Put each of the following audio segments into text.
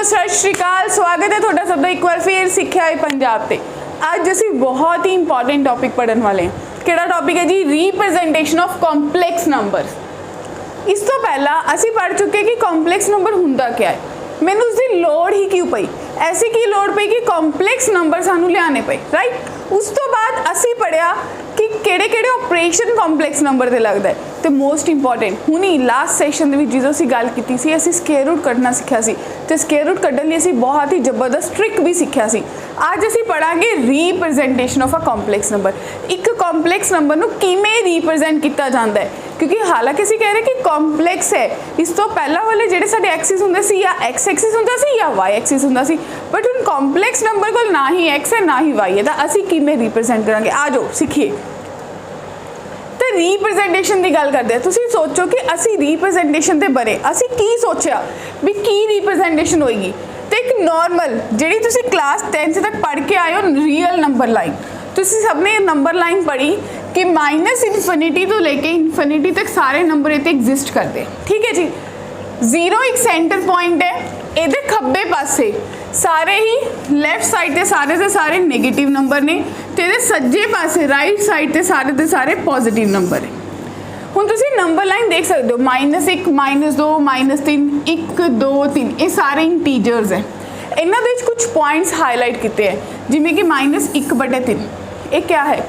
Hello सत श्री अकाल, स्वागत है थोड़ा सबका एक बार फिर सिक्ख्या पंजाब ते। आज ਅਸੀਂ बहुत ही इंपॉर्टेंट टॉपिक पढ़ने वाले हैं। ਕਿਹੜਾ टॉपिक है जी? Representation of complex number. इस तो पहला ਅਸੀਂ पढ़ चुके कि कॉम्पलैक्स नंबर हुंदा क्या है। मैनूं उसकी लोड़ ही क्यों पई? ऐसी की लोड़ पई कि कॉम्पलैक्स नंबर सानूं लियाने पए, राइट। उस तो बाद ਅਸੀਂ पढ़िया कि ਕਿਹੜੇ ऑपरेशन कॉम्पलैक्स नंबर ते लगदा है। तो मोस्ट इंपॉर्टेंट हुणी लास्ट सैशन में जो असी गल की सी, असी स्केयर रूट कढ़ना सीखा सी ते स्केयर रूट कढ़न लई असी बहुत ही जबरदस्त ट्रिक भी सीखा सी। अज असी पढ़ांगे representation of a complex number. एक कॉम्पलैक्स नंबर नूं किवें रिप्रजेंट किया जाता है, क्योंकि हालांकि असी कह रहे कि कॉम्पलैक्स है। इस तो पहला वाले जिहड़े साडे एक्सिस हुंदे सी या एक्स एक्सिस हुंदा सी या वाई एक्सिस हुंदा सी, बट हुण कॉम्पलैक्स नंबर कोल ना ही एक्स है ना ही वाई है, तो असी किवें रिप्रजेंट करांगे। आ जाओ सीखिए। तो रिप्रजेंटेशन की गल करते हैं। तुसीं सोचो कि असी रिप्रजेंटेशन ते बने असी की सोचा भी की रिप्रजेंटेशन होएगी। तो एक नॉर्मल जिहड़ी तुसीं क्लास 10th तक पढ़ के आए हो रियल नंबर लाइन, तुसीं सबने नंबर लाइन पढ़ी कि माइनस इन्फिनिटी तो लेके इन्फिनिटी तक सारे नंबर इत्थे एग्जिस्ट करते हैं, ठीक है जी। जीरो एक सेंटर पॉइंट है, इहदे खब्बे पासे सारे ही लैफ्ट साइड ते सारे नेगेटिव नंबर ने, ते इहदे सज्जे पासे राइट साइड ते सारे पॉजिटिव नंबर है। हुण तुसीं नंबर लाइन देख सकते हो, -1 -2 -3 1 2 3 ये सारे इंटीजर्स है। इन्हां दे विच कुछ पॉइंट्स हाईलाइट किए हैं, जिवें कि -1/3 ये क्या है?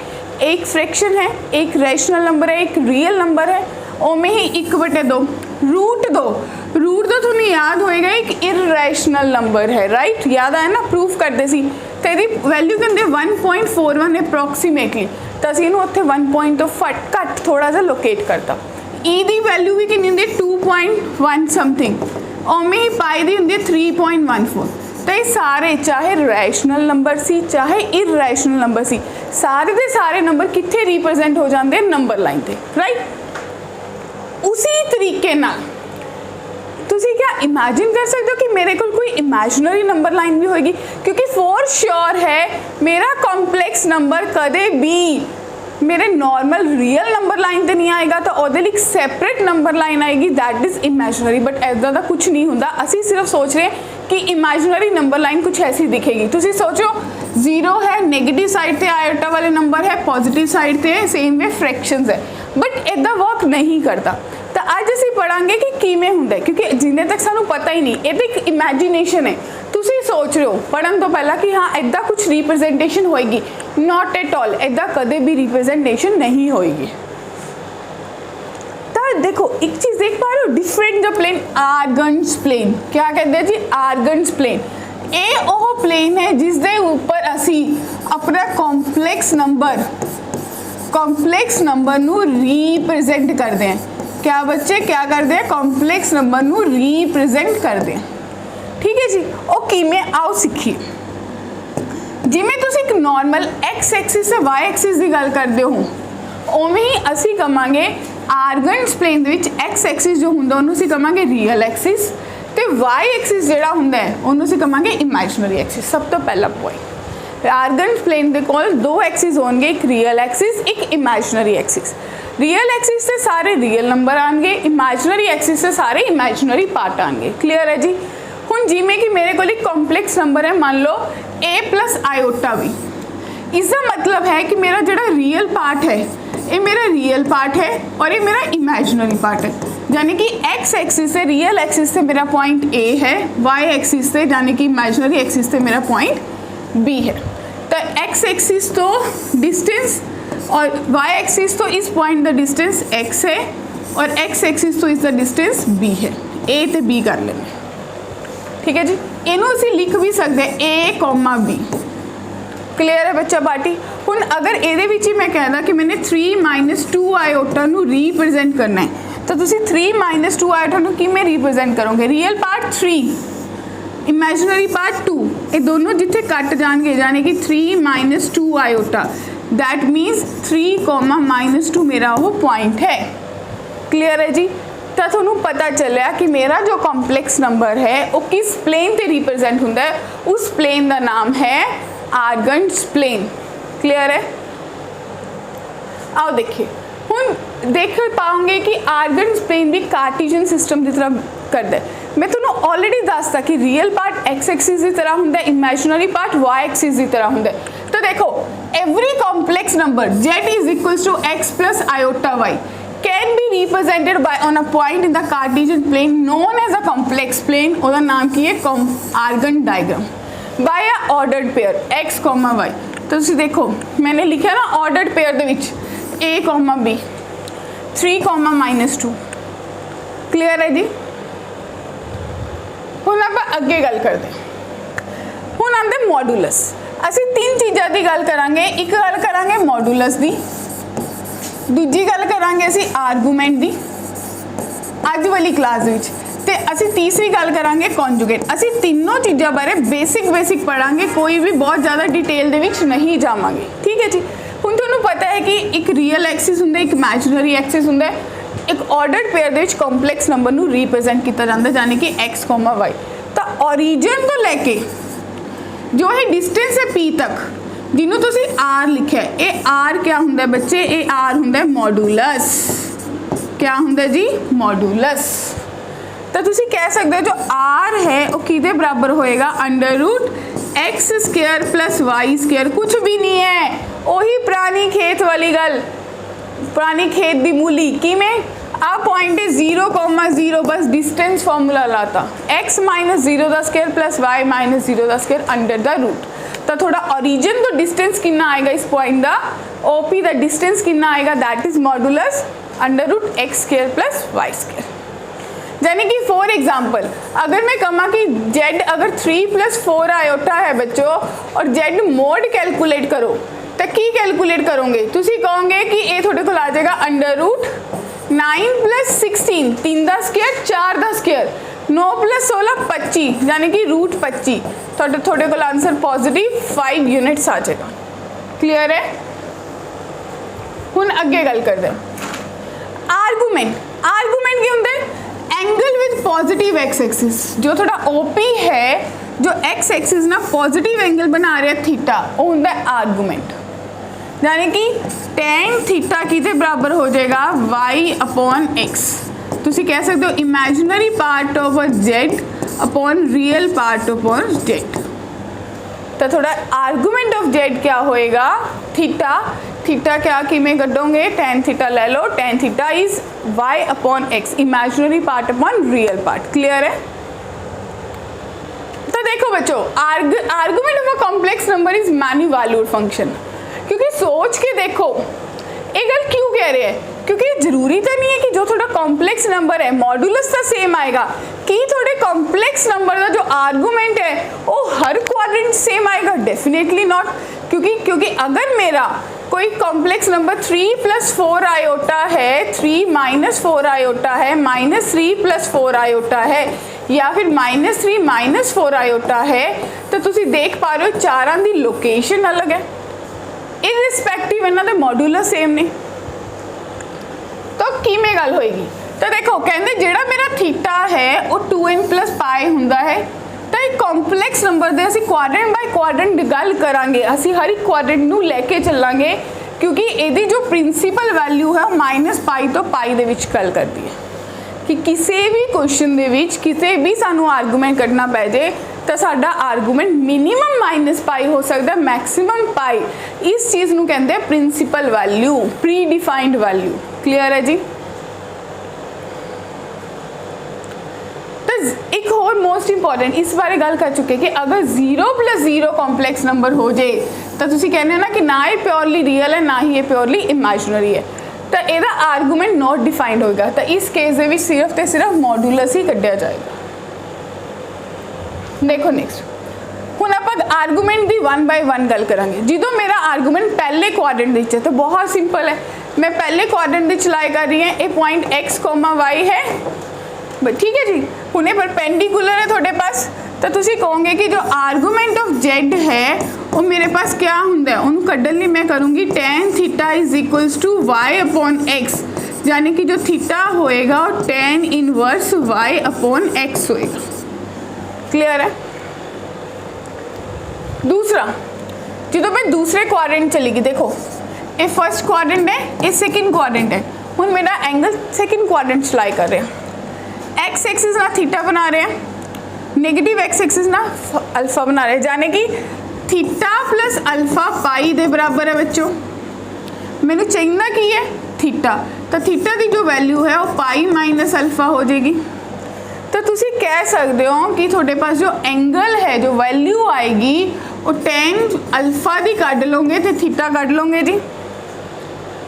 एक फ्रैक्शन है, एक रैशनल नंबर है, एक रियल नंबर है। उमें ही 1/2 रूट 2 थोड़ा याद होएगा एक इररेशनल नंबर है, राइट। याद आया ना, प्रूफ करते सी। तो यदि वैल्यू कहते 1.41 अप्रोक्सीमेटली, तो असीं इहनूं उत्थे 1 पॉइंट तो घट थोड़ा सा लोकेट करता। ई दी वैल्यू भी कितनी होंदी? 2.1 समथिंग। उमें ही पाई दी होंदी 3.14। तो ये सारे चाहे रैशनल नंबर सी चाहे इररेशनल नंबर सी, सारे के सारे नंबर कित्थे रिप्रजेंट हो जाते हैं? नंबर लाइन पे, राइट। उसी तरीके नाल तुसी क्या इमेजिन कर सकते हो कि मेरे को कोई इमेजिनरी नंबर लाइन भी होगी? क्योंकि फॉर श्योर है मेरा कॉम्पलैक्स नंबर कदे भी मेरे नॉर्मल रियल नंबर लाइन ते नहीं आएगा, तो ਉਹਦੇ ਲਈ एक सैपरेट नंबर लाइन आएगी, दैट इज़ इमेजिनरी। बट ऐसा का कुछ नहीं होता। असी सिर्फ सोच रहे हैं कि इमेजिनरी नंबर लाइन कुछ ऐसी दिखेगी। तुसी सोचो जीरो है, नेगेटिव साइड ते आयोटा वाले नंबर है, पॉजिटिव साइड ते सेम वे फ्रैक्शंस है, बट इदा वर्क नहीं करता। तो अज असी पढ़ांगे कि किवें हुंदा है, क्योंकि जिन्ने तक सानू पता ही नहीं, ये तो एक इमेजिनेशन है। तुसी सोच रहे हो पढ़न तो पहला कि हाँ इदा कुछ रिप्रजेंटेशन होएगी, नॉट एट ऑल। इदा कदे भी रिप्रजेंटेशन नहीं होएगी। तो देखो एक चीज देख पा रहे हो, different the plane Argand's plane. क्या कहते हैं जी? Organs plane. ये वो प्लेन है जिसके ऊपर असी अपना कॉम्पलैक्स नंबर नू रिप्रजेंट करते हैं। क्या बच्चे क्या करते हैं? कॉम्पलैक्स नंबर नू रिप्रजेंट करते हैं, ठीक है जी। और किवें आओ सीखिए। जिवें तुसीं एक नॉर्मल एक्स एक्सिस से वाई एक्सिस की गल करते हो, उवें ही असी कहांगे आर्गन्स प्लेन दे विच एक्स एक्सिस जो हुंदा उहनूं असीं कहांगे रियल एक्सिस, ते वाई एक्सिस जिहड़ा हुंदा है उहनूं असीं कहांगे इमेजिनरी एक्सिस। सब तो पहला पॉइंट, आर्गन्स प्लेन दे कोल दो एक्सिस होणगे, एक रियल एक्सिस एक इमेजिनरी एक्सिस। रियल एक्सिस से सारे रियल नंबर आएंगे, इमेजिनरी एक्सिस से सारे इमेजिनरी पार्ट आएंगे। क्लियर है जी। हुण जिवें कि मेरे को एक कॉम्पलैक्स नंबर है, मान लो a+i इसका मतलब है कि मेरा जो रियल पार्ट है ये मेरा रियल पार्ट है और ये मेरा इमेजिनरी पार्ट है। यानी कि एक्स एक्सिस से रियल एक्सिस से मेरा पॉइंट a है, वाई एक्सिस से यानी कि इमेजिनरी एक्सिस से मेरा पॉइंट b है। तो एक्स एक्सिस तो डिस्टेंस और वाई एक्सिस तो इस पॉइंट द डिस्टेंस x है और एक्स एक्सिस तो इस द डिस्टेंस b है। a ते b कर लेंगे, ठीक है जी। इनू असी लिख भी सकते हैं a, b। क्लियर है बच्चा पार्टी। हुण अगर ये मैं कहदा कि मैंने 3 - 2 आयोटा नू रिप्रजेंट करना है, तो तुसी 3 - 2 आयोटा नू किवें रिप्रजेंट करोगे? रियल पार्ट 3, इमेजिनरी पार्ट 2, ये दोनों जिथे कट जाएंगे, यानी कि 3 - 2 आयोटा, दैट मीनस 3, -2 मेरा वो पॉइंट है। क्लियर है जी। तो थोनू पता चलिया कि मेरा जो कॉम्पलैक्स नंबर है वो किस प्लेन ते रिप्रजेंट होंदा है। उस प्लेन का नाम है आर्गन्स प्लेन। क्लियर है। आओ देखिए हुण देख पाओगे कि आर्गन प्लेन भी कार्टेशियन सिस्टम की तरह करता है। मैं तुहानू ऑलरेडी दसता कि रियल पार्ट एक्स एक्सिस की तरह होंगे, इमेजिनरी पार्ट वाई एक्सिस की तरह होंगे। तो देखो every complex number z is equals to x plus iota y can be represented by on a point in the Cartesian plane known as a complex plane. उसका नाम की है Argand diagram by a ordered pair x, y। तो तुसीं देखो मैंने लिखा ना ऑर्डर्ड पेयर दे विच a, b 3, -2 क्लीयर है जी। हुण आपां अगे गल करते हुण आंदे मॉड्यूलस। असीं तीन चीज़ां की गल करांगे, एक गल करांगे मॉड्यूलस की, दूजी गल करांगे असीं आर्गूमेंट की अज वाली क्लास विच, ते असीं तीसरी गल करांगे कॉन्जुगेट। असीं तीनों चीज़ों बारे बेसिक पढ़ांगे, कोई भी बहुत ज़्यादा डिटेल दे विच नहीं जावांगे, ठीक है जी। हुण तुहानूं पता है कि एक रियल एक्सिस हुंदा, एक इमेजिनरी एक्सिस हुंदा, एक ऑर्डर्ड पेयर दे विच कॉम्प्लैक्स नंबर नूं रिप्रेजेंट किया जाता है, यानी कि x, y। तो ओरिजिन तो लैके जो है डिस्टेंस है p तक, जिन्हों तुसीं r लिखा है, ये r क्या हुंदा है बच्चे, ये r हुंदा है मॉड्यूलस। क्या हुंदा जी, मॉड्यूलस। तो तुसीं कह सकते हो जो r है वो किहदे बराबर होएगा, √x² प्लस y²। कुछ भी नहीं है, वही पुरानी खेत वाली गल, पुरानी खेत की मूली कि में आ पॉइंट है 0,0, बस डिस्टेंस फॉर्मूला लाता x -0² plus y -0² under the root. तो थोड़ा ओरिजिन तो डिस्टेंस कितना आएगा इस पॉइंट का, OP का डिस्टेंस कितना आएगा, that is modulus √x² plus y²। यानी कि फॉर एग्जाम्पल अगर मैं कहूँ कि z अगर 3 + 4 आयोटा है बच्चों और z मोड कैलकुलेट करो तो की कैलकुलेट करोगे, तुसी कहोगे कि ये थोड़े को आ जाएगा √9 + 16 3 दा स्क्वायर 4 दा स्क्वायर 9 + 16 25 यानी कि √25। थोड़े को आंसर पॉजिटिव 5 यूनिट्स आ जाएगा। क्लियर है। हुण अगे गल करते हैं आर्गूमेंट। आर्गूमेंट क्या होंगे, angle with positive x axis. जो थोड़ा OP है, जो एक्स एक्सिस ना पॉजिटिव एंगल बना रहा है थीटा, वो होंगे आर्गूमेंट। यानी कि tan थीटा किसके बराबर हो जाएगा, y/x। तुसी कह सकते हो imaginary part of z upon real part of z। तो थोड़ा आर्गूमेंट ऑफ z क्या होएगा, थीटा। थीटा क्या कि में कटोगे, tan थीटा ले लो, tan theta is y/x, imaginary part upon real part. Clear है। तो देखो बच्चों argument of a complex number is many valued function. क्योंकि सोच के देखो ये गल क्यों कह रहे हैं, क्योंकि जरूरी तो नहीं है कि जो थोड़ा कॉम्प्लेक्स नंबर है मॉड्यूलस तो सेम आएगा, कि थोड़े कॉम्प्लेक्स नंबर का जो आर्गूमेंट है वो हर क्वाड्रेंट सेम आएगा, डेफिनेटली नॉट। क्योंकि अगर मेरा कोई कॉम्प्लेक्स नंबर 3 + 4 आयोटा है, 3 - 4 आयोटा है, -3 + 4 आयोटा है, या फिर -3 - 4 आयोटा है, तो तुसी देख पा रहे हो चारां दी लोकेशन अलग है, इरिस्पैक्टिव इन्हां दे मॉड्यूलस सेम ने। तो किवें गल होएगी, तो देखो कहंदे जेड़ा मेरा थीटा है वो 2n + π हुंदा है। तो एक कॉम्प्लैक्स नंबर दे असीं क्वाड्रेंट बाय क्वाड्रेंट गल करांगे, असीं हर एक क्वाड्रेंट नूं लैके चलांगे, क्योंकि इहदी जो प्रिंसीपल वैल्यू है -π तो π दे विच गल करदी है कि किसी भी क्वेश्चन दे विच किसी भी सानू आर्गूमेंट करना पै जाए तो साडा आर्गूमेंट मिनीमम -π हो सकता है, मैक्सिमम π। इस चीज़ नूं कहंदे principal value, pre defined value. Clear है जी। तो एक होर मोस्ट इंपॉर्टेंट इस बारे गल कर चुके कि अगर 0 + 0 कॉम्प्लैक्स नंबर हो जाए तो तुसी कहने ना कि ना ये प्योरली रियल है ना ही ये प्योरली इमेजिनरी है, तो यदा आर्गूमेंट नॉट डिफाइंड होगा। तो इस केस में सिर्फ तो सिर्फ मॉड्यूलस ही कढ़िया जाएगा। देखो नेक्स्ट हुण आपां आर्गूमेंट की 1 बाय 1 गल करांगे। जो मेरा आर्गूमेंट पहले क्वाड्रेंट विच है तो बहुत सिंपल है, मैं पहले क्वाड्रेंट विच लाई कर रही हूँ, ये पॉइंट x, y है, ठीक है जी। हुणे परपेंडिकुलर है थोड़े पास, तो तुसी कहोगे कि जो आर्गूमेंट ऑफ z है वो मेरे पास क्या हुंदा है, उन्होंने कड्ढण लई मैं करूँगी tan theta is equals to y/x, यानी कि जो थीटा होएगा वो tan इनवर्स y/x होएगा। क्लियर है। दूसरा जो मैं दूसरे क्वाड्रेंट चलेगी, देखो ये फर्स्ट क्वाड्रेंट है, ये सेकंड क्वाड्रेंट है, हुण मेरा एंगल सैकेंड क्वाड्रेंट च लाई कर रहा है, एक्स एक्सिस ना थीटा बना रहे हैं, नेगेटिव एक्स एक्सिस ना अल्फा बना रहे हैं, यानी कि थीटा प्लस अल्फा पाई दे बराबर है बच्चों। मैंने चाहिए की है थीटा, तो थीटा की जो वैल्यू है वो पाई माइनस अल्फा हो जाएगी। तो तुसी कह सकते हो कि थोड़े पास जो एंगल है, जो वैल्यू आएगी वो टेन अल्फा की कढ़ लोगे तो थीटा कढ़ लोगे जी।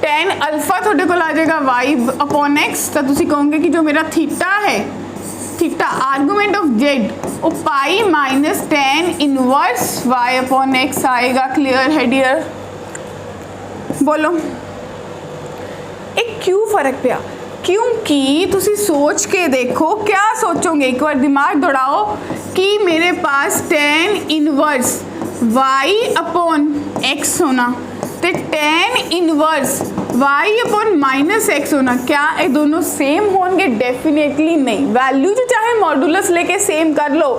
टेन अल्फा थोड़े को आ जाएगा वाई अपॉन एक्स, तो तुसी कहोगे कि जो मेरा थीटा है, थीटा आर्गूमेंट ऑफ जेड, वो pi minus tan inverse y upon x आएगा। क्लियर है डियर? बोलो एक क्यों फर्क पिया? क्योंकि तुसी सोच के देखो, क्या सोचोगे, एक बार दिमाग दौड़ाओ कि मेरे पास tan inverse y upon x होना तो tan inverse y upon minus x होना, क्या ये दोनों सेम होंगे? डेफिनेटली नहीं। वैल्यू जो चाहे मॉडुलस लेके सेम कर लो,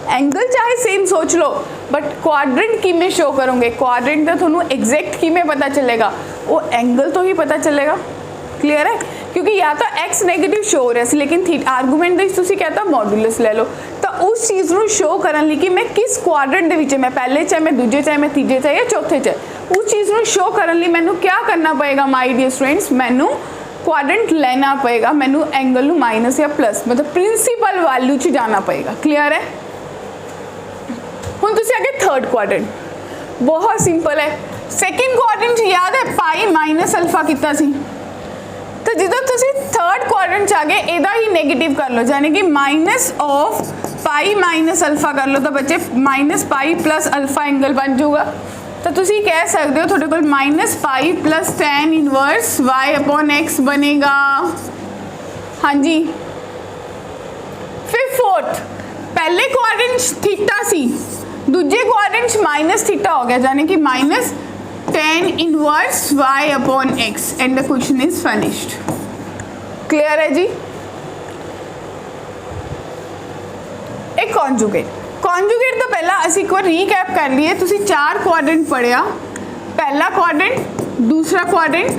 एंगल चाहे सेम सोच लो, बट क्वाड्रेंट की में शो करोगे, क्वाड्रेंट तो थोड़ा एग्जैक्ट की में पता चलेगा, वो एंगल तो ही पता चलेगा। क्लियर है? क्योंकि या तो एक्स नेगेटिव शो हो रहा है, लेकिन थीटा आर्गूमेंट ਦੇ ਤੁਸੀਂ कहता मॉडुलस ले लो, तो उस चीज़ ਨੂੰ शो करने ਲਈ कि मैं किस क्वाड्रेंट ਦੇ ਵਿੱਚ, मैं पहले चाहे मैं दूजे चाहे मैं तीजे चाहे या चौथे चाहे, उस चीज़ ਨੂੰ शो करने ਲਈ मैनू क्या करना पएगा माय डियर स्टूडेंट्स? मैनू क्वाड्रेंट लेना पएगा, मैनू एंगल ਨੂੰ माइनस या प्लस मतलब प्रिंसीपल वैल्यू च जाना पएगा। क्लियर है? हुण तुसीं आगे थर्ड क्वाड्रेंट, बहुत सिंपल है। सैकेंड क्वाड्रेंट याद है पाई माइनस अल्फा कितना सी, तो जो तुम थर्ड क्वाड्रेंट च आ गए एदा ही नेगेटिव कर लो, यानी कि minus of pi minus alpha कर लो, तो बच्चे minus pi plus alpha angle बन जाऊगा। तो तुम कह सकते हो थोड़े को minus pi plus tan inverse y upon x बनेगा। हाँ जी। फिर फोर्थ, पहले क्वाड्रेंट थीटा सी, दूजे क्वाड्रेंट माइनस थीटा हो गया, यानी कि minus tan inverse y upon x and the question is finished. Clear है जी? एक कॉन्जुगेट, कॉन्जुगेट तो पहला असी एक बार रीकैप कर लिए। तुसी चार क्वाड्रेंट पढ़िया, पहला क्वाड्रेंट, दूसरा क्वाड्रेंट,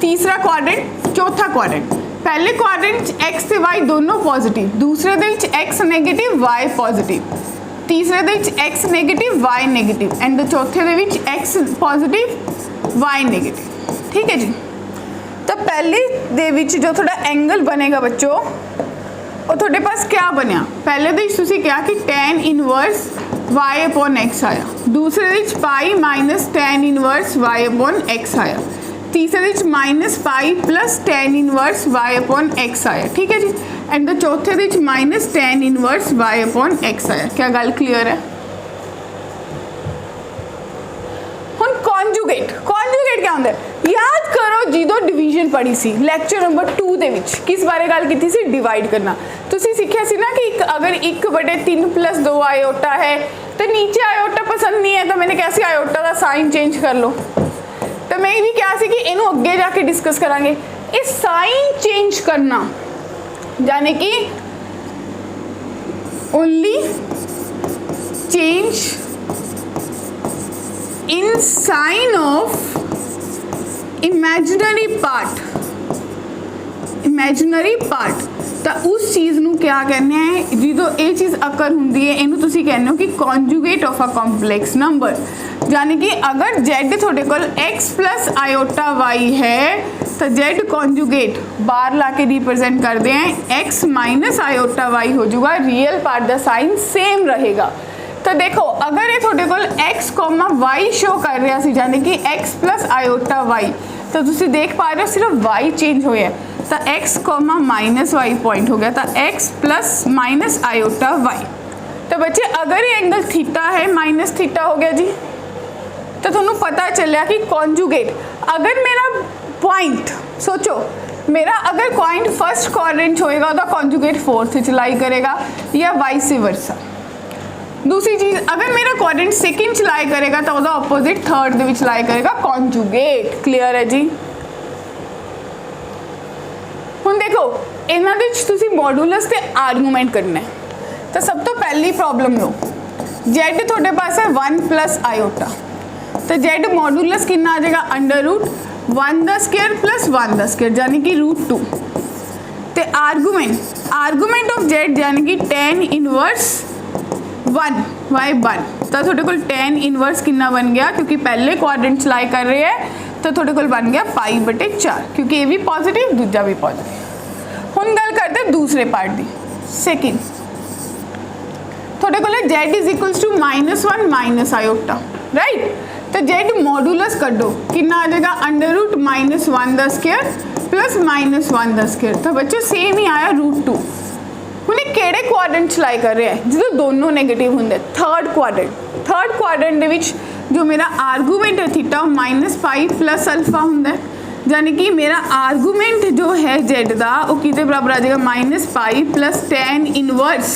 तीसरा क्वाड्रेंट, चौथा क्वाड्रेंट। पहले क्वाड्रेंट x ते y दोनों पॉजिटिव, दूसरे दे विच x नेगेटिव y पॉजिटिव, तीसरे दे विच x negative y negative and the चौथे दे विच x पॉजिटिव y नेगेटिव। ठीक है जी। तो पहले दे विच जो थोड़ा एंगल बनेगा बच्चों, और थोड़े पास क्या बनया, पहले दे विच तुसी क्या कि tan inverse y upon x आया, दूसरे दे विच pi minus tan inverse y upon x आया, तीसरे दे विच minus pi plus tan inverse y upon x आया। ठीक है जी। एंड द चौथे दे विच minus tan inverse y upon x आया। क्या गल क्लियर है? हुण कॉन्जुगेट, कॉन्जुगेट क्या होंदा है? याद करो जो डिवीजन पढ़ी सी लैक्चर नंबर 2 दे विच, किस बारे गल कीती सी? डिवाइड करना। तुसी सीखिया सी ना कि अगर 1/3 + 2 आयोटा है तो नीचे आयोटा पसंद नहीं है, तो मैंने कैसे आयोटा का साइन चेंज कर लो। तो मैं भी क्या सी कि इनू अगे जाके डिस्कस करांगे। इस साइन चेंज करना यानी कि only change in sign of imaginary part, imaginary part, तो उस चीज़ ਨੂੰ क्या कहने हैं, जो ये चीज़ अकर होंगी है इनू तुसी कहने हो कि conjugate of a complex number. यानी कि अगर z थोड़े को x प्लस आयोटा y है तो z कॉन्जुगेट बाहर ला के रिप्रेजेंट करते हैं x माइनस आयोटा y हो जाएगा, रियल पार्ट का साइन सेम रहेगा। तो देखो अगर ये थोड़े को x कॉमा y शो कर रहा है, यानी कि x प्लस आयोटा y, तो तुसी देख पा रहे हो सिर्फ y चेंज होया, तो x comma minus y point हो गया, तो x plus minus iota y। तो बच्चे अगर ये एंगल थीटा है माइनस थीटा हो गया जी, तो तुम्हें पता चलिया कि कॉन्जुगेट, अगर मेरा पॉइंट सोचो, मेरा अगर पॉइंट फर्स्ट क्वाड्रेंट होएगा तो कॉन्जुगेट फोर्थ च लाई करेगा या वाइस वर्सा। दूसरी चीज़, अगर मेरा क्वाड्रेंट सेकंड च लाई करेगा तो उसका ऑपोजिट थर्ड दे विच लाई करेगा कॉन्जुगेट। क्लियर है जी? हुण देखो इन्हां दे विच तुसीं मॉडुलस ते आर्गूमेंट करना है। तो सब तो पहली प्रॉब्लम लो, z थोड़े पास है 1 प्लस आयोटा, तो z मॉडुलस कितना आ जाएगा? अंडर रूट 1 ਦਾ ਸਕੇਅਰ प्लस 1 ਦਾ ਸਕੇਅਰ यानी कि √2 ਤੇ आर्गूमेंट ऑफ z यानी कि tan इनवर्स 1 बाय 1 तो थोड़े कोल tan इनवर्स कितना बन गया क्योंकि पहले क्वाड्रेंट च लाई कर रहे हैं तो थोड़े कोल बन गया π/4 क्योंकि ये भी पॉजिटिव दूजा भी पॉजिटिव। हुण गल करते दूसरे पार्ट की सेकेंड थोड़े कोल z is equals to -1 minus iota right तो z मॉडुलस कड्डो कितना आ जाएगा √-1 ਦਾ ਸਕੇਅਰ प्लस -1 ਦਾ ਸਕੇਅਰ तो बच्चों सेम ही आया √2। ਹੁਣ ਇਹ ਕਿਹੜੇ ਕੁਆਡਰੈਂਟ ਚ ਲਾਈ ਕਰ ਰਿਹਾ ਹੈ ਜਦੋਂ ਦੋਨੋਂ 네ਗੇਟਿਵ ਹੁੰਦੇ ਥਰਡ ਕੁਆਡਰੈਂਟ ਦੇ ਵਿੱਚ जो मेरा आर्गूमेंट है थीटा -π प्लस अल्फा ਹੁੰਦਾ यानी कि मेरा आर्गूमेंट जो है z ਦਾ ਉਹ ਕਿਹਦੇ ਬਰਾਬਰ ਆ ਜਾਏਗਾ -π प्लस tan इनवर्स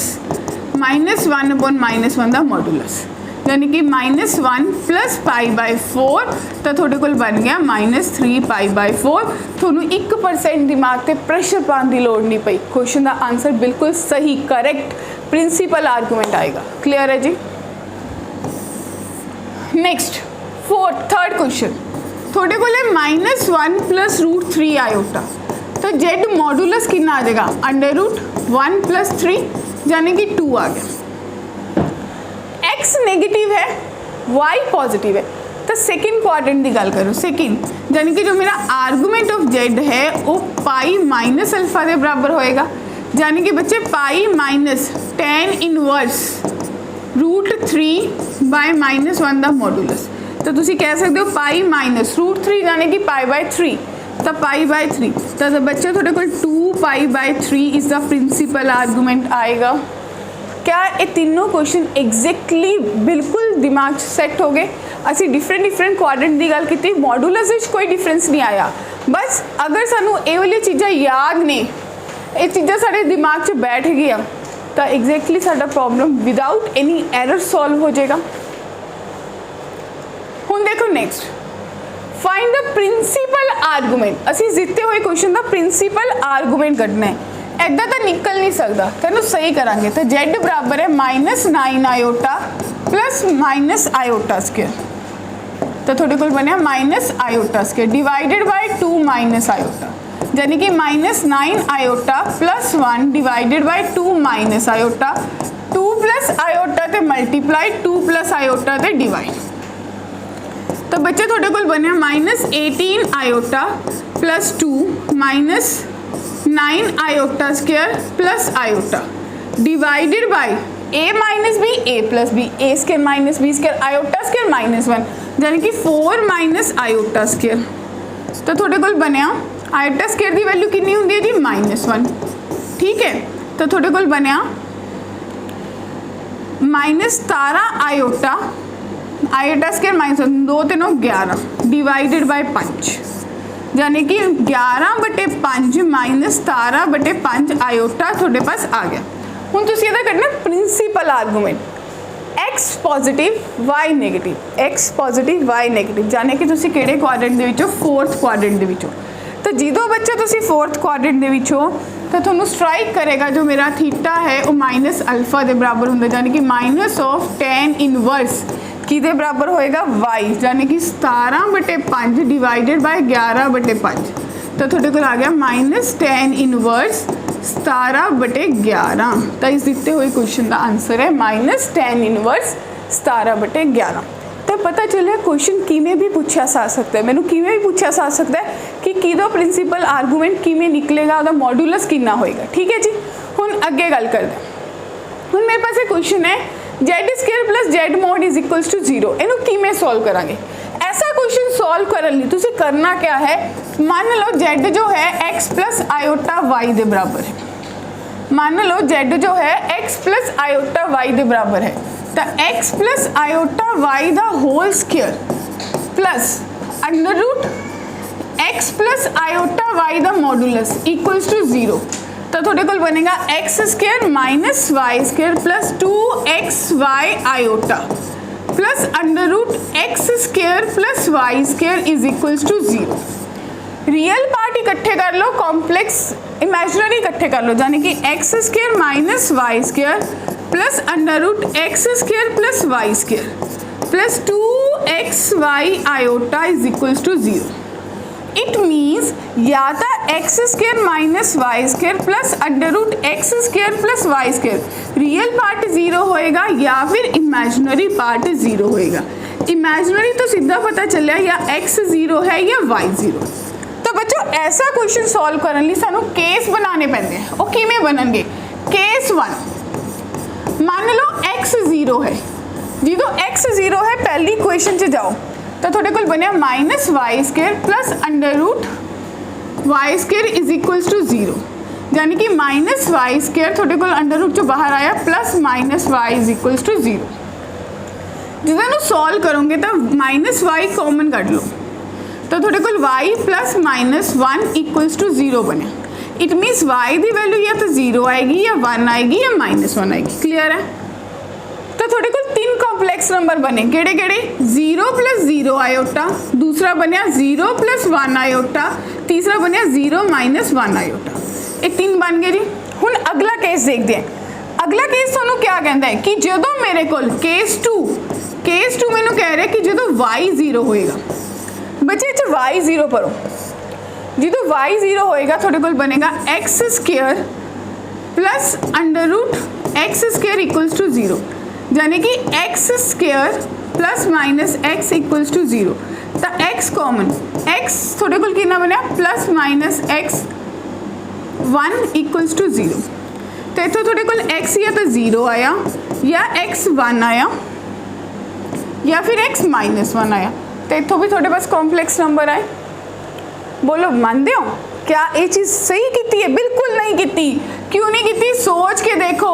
-1/-1 ਦਾ ਮੋਡੂਲਸ यानी कि -1 प्लस π/4 तो थोड़े कोल बन गया -3π/4। थोनू 1% दिमाग ते प्रेशर पाने की लोड़ नहीं पई क्वेश्चन का आंसर बिल्कुल सही करेक्ट प्रिंसीपल आर्गूमेंट आएगा। क्लियर है जी। नेक्स्ट थर्ड क्वेश्चन थोड़े कोल -1 प्लस √3 आयोटा तो z मॉडुलस कितना आ जाएगा √1 प्लस 3 यानी कि 2 आ गया। x नेगेटिव है y पॉजिटिव है तो सेकेंड क्वाड्रेंट की गल करो सेकेंड यानी कि जो मेरा आर्गूमेंट ऑफ z है वो π - अल्फा के बराबर होएगा यानी कि बच्चे π - tan इनवर्स √3 बाय -1 का मॉडुलस तो तुसी कह सकते हो π - √3 यानी कि π/3 तो π/3 तो बच्चे थोड़े को 2π/3 इज द प्रिंसिपल आर्गूमेंट आएगा। क्या ये तीनों क्वेश्चन एग्जैक्टली बिल्कुल दिमाग सैट हो गए। असी डिफरेंट क्वाड्रेंट की गल की मॉडुलस में कोई डिफरेंस नहीं आया बस अगर सानू ये वाली चीज़ां याद ने ये चीज़ां साडे दिमाग च बैठ गई तो एग्जैक्टली साडा problem without any error solve हो जाएगा। हुण देखो next find the principal argument असी जीते हुए क्वेश्चन का प्रिंसीपल आर्गूमेंट कढना है ऐदा तो निकल नहीं सकता तेन सही करांगे तो z बराबर है -9 iota plus minus iota square तो थोड़े को बनया minus iota square divided by 2 minus iota यानी कि -9 iota plus 1 divided by 2 minus iota 2 plus iota ते मल्टीप्लाई 2 प्लस आयोटा ते डिवाइड तो बच्चे थोड़े को बनया -18 iota plus 2 -9 iota square plus iota divided by a minus b a plus b a square minus b square iota square -1 यानी कि 4 minus iota square तो थोड़े को बनया आयोटा स्क्वेयर की वैल्यू कितनी होंगी है जी -1 ठीक है तो थोड़े को बनया -17 iota iota square -1 2 3 11 divided by 5 यानी कि 11/5 -17/5 आयोटा थोड़े पास आ गया। हुण तुसीं इहदा करना principal argument x positive y negative x positive y negative जाने कि तुसीं किहड़े क्वाड्रेंट दे विचों फोर्थ क्वाड्रेंट दे विचों तो जो बच्चा तुसीं फोर्थ क्वाड्रेंट दे विचों तो तुहानूं स्ट्राइक करेगा जो मेरा थीटा है वो माइनस अल्फा के बराबर हुंदा यानी कि -tan इनवर्स किहदे बराबर होएगा y यानी कि 17/5 डिवाइडेड बाय 11/5 तो थोड़े को आ गया -tan इनवर्स 17/11 तो इस दिते हुए क्वेश्चन का आंसर है -tan इनवर्स 17/11। तो पता चलिए क्वेश्चन किमें भी पूछा जा सकता है मैनू किमें भी पूछा जा सकता है कि किदो प्रिंसीपल आर्गूमेंट किमें निकलेगा उसका मॉडुलस कितना होएगा। ठीक है जी हुण अगे गल करते हैं। हुण मेरे पास एक क्वेश्चन है z square plus z mod is equals to 0 इनू किमें सॉल्व करांगे। ऐसा क्वेश्चन सॉल्व करने लिए तुसीं करना क्या है मान लो z जो है x प्लस आयोटा y के बराबर है मान लो z जो है x प्लस आयोटा y के बराबर है तो x प्लस आयोटा y दा whole square plus under root x plus iota y दा मॉडुलस इक्वल्स टू 0 तो थोड़े को बनेगा x square minus y square plus 2xy iota plus under root x square plus y square is equals to 0। Real part इकट्ठे कर लो complex imaginary इकट्ठे कर लो यानी कि x square minus y square plus under root x square plus y square plus 2xy iota is equals to 0। It means या तो x square minus y square plus under root x square plus y square, real part 0 होएगा या फिर imaginary part 0 होएगा। Imaginary तो सीधा पता चलिया या x 0 है या y 0। तो बच्चों ऐसा क्वेश्चन सॉल्व करने लिए सानू केस बनाने पैंदे हैं। वो किवें बननगे? केस 1 मान लो x 0 है, जो x 0 है पहली इक्वेशन च जाओ तो थोड़े कोल बनया minus y square plus under root y square is equals to 0, यानी कि माइनस वाई स्क्र थोड़े कोल अंडर रूट चो बाहर आया plus minus y is equals to 0। जिसनों सॉल्व करोगे तो माइनस वाई कॉमन कट लो तो थोड़े कोल y plus minus 1 equals to 0 बने। इट मीन्स y की वैल्यू या तो 0 आएगी या 1 आएगी या माइनस 1 आएगी। क्लियर है? तो थोड़े को 3 कॉम्प्लेक्स नंबर बने, केड़े केड़े? 0 प्लस 0 आयोटा, दूसरा बनया 0 प्लस 1 आयोटा, तीसरा बनया 0 माइनस 1 आयोटा। ये 3 बन गए जी। हुण अगला केस देखते हैं। अगला केस थानू क्या कहता है कि जो मेरे को केस 2 मैनू कह रहा है कि जो y 0 होएगा, बच्चे इस y 0 पढ़ो, जो y 0 होएगा थोड़े को बनेगा x square plus under root x square equals to 0, यानी कि x square plus minus x equals to 0। तो एक्स कॉमन, एक्स थोड़े को कितना बनया plus minus x 1 equals to 0। तो इतों थोड़े को एक्स या तो 0 आया या एक्स 1 आया या फिर एक्स माइनस 1 आया। तो इतों भी थोड़े पास कॉम्प्लेक्स नंबर आए। बोलो मानते हो क्या ये चीज़ सही की है? बिल्कुल नहीं की। क्यों नहीं की? सोच के देखो,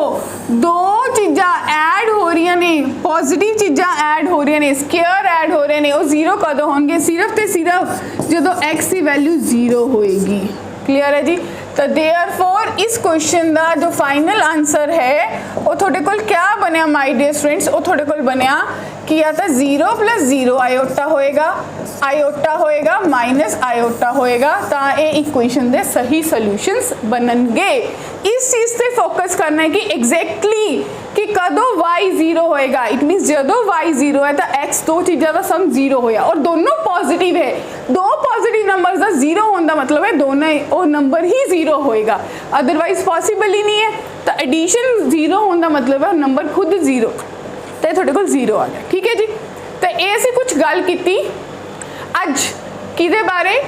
दो चीज़ा ऐड हो रही ने, पॉजिटिव चीज़ा ऐड हो रही ने, स्केयर ऐड हो रहे हैं, वो 0 कदों होंगे? सिर्फ तो सिर्फ जो एक्स की वैल्यू 0 होएगी। क्लियर है जी? तो देयरफॉर इस क्वेश्चन का जो फाइनल आंसर है वो थोड़े को क्या बनया माय डियर स्टूडेंट्स? वो थोड़े को बनया कि या तो 0 प्लस 0 आयोटा होएगा माइनस आयोटा होएगा। तो ये इक्वेशन दे सही सॉल्यूशंस बननगे। इस चीज़ से फोकस करना है कि एग्जैक्टली कि कदों y 0 होएगा। इट मीन्स जो y 0 है तो x दो चीज़ों का सम 0 होया और दोनों पॉजिटिव है। दो पॉजिटिव नंबर का 0 होने का मतलब है दोनों वो नंबर ही 0 होएगा, अदरवाइज पॉसिबल ही नहीं है। तो एडिशन 0 होने का मतलब है नंबर खुद 0, तो थोड़े को 0 आ गया। ठीक है जी? तो ये असीं कुछ गल की अज किदे बारे?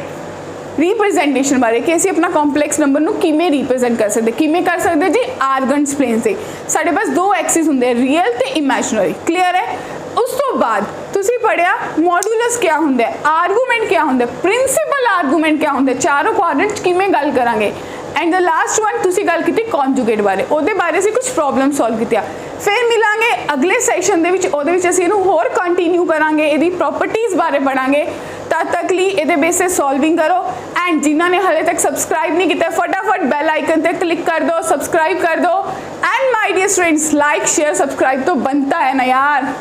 रिप्रजेंटेशन बारे कि असीं अपना कॉम्प्लैक्स नंबर नूं किवें रिप्रजेंट कर सकते। किवें कर सकते जी? आर्गेंट्स प्लेन से साढ़े पास दो एक्सिस होंगे, रियल ते इमेजिनरी। क्लियर है? उस तो बाद तुसीं पढ़िया मॉड्यूलस क्या होंदा है, आर्गूमेंट क्या होंदा है, प्रिंसिपल आर्गूमेंट क्या होंदा है, चारों क्वाड्रेंट्स किवें गल करांगे। एंड द लास्ट वन तुसीं गल की कॉन्जुगेट बारे, उहदे बारे से कुछ प्रॉब्लम सॉल्व कीतिया। फिर मिलांगे अगले सैशन दे विच, उहदे विच असीं इहनूं होर कंटिन्यू करांगे, इहदी प्रॉपर्टीज़ बारे पढ़ांगे। तद तक लिए इहदे बेसिस सॉल्विंग करो। एंड जिन्होंने हाले तक सबसक्राइब नहीं किया फटाफट बेल आइकन पे क्लिक कर दो, सब्सक्राइब कर दो। And my dear students, like share subscribe तो बनता है ना यार।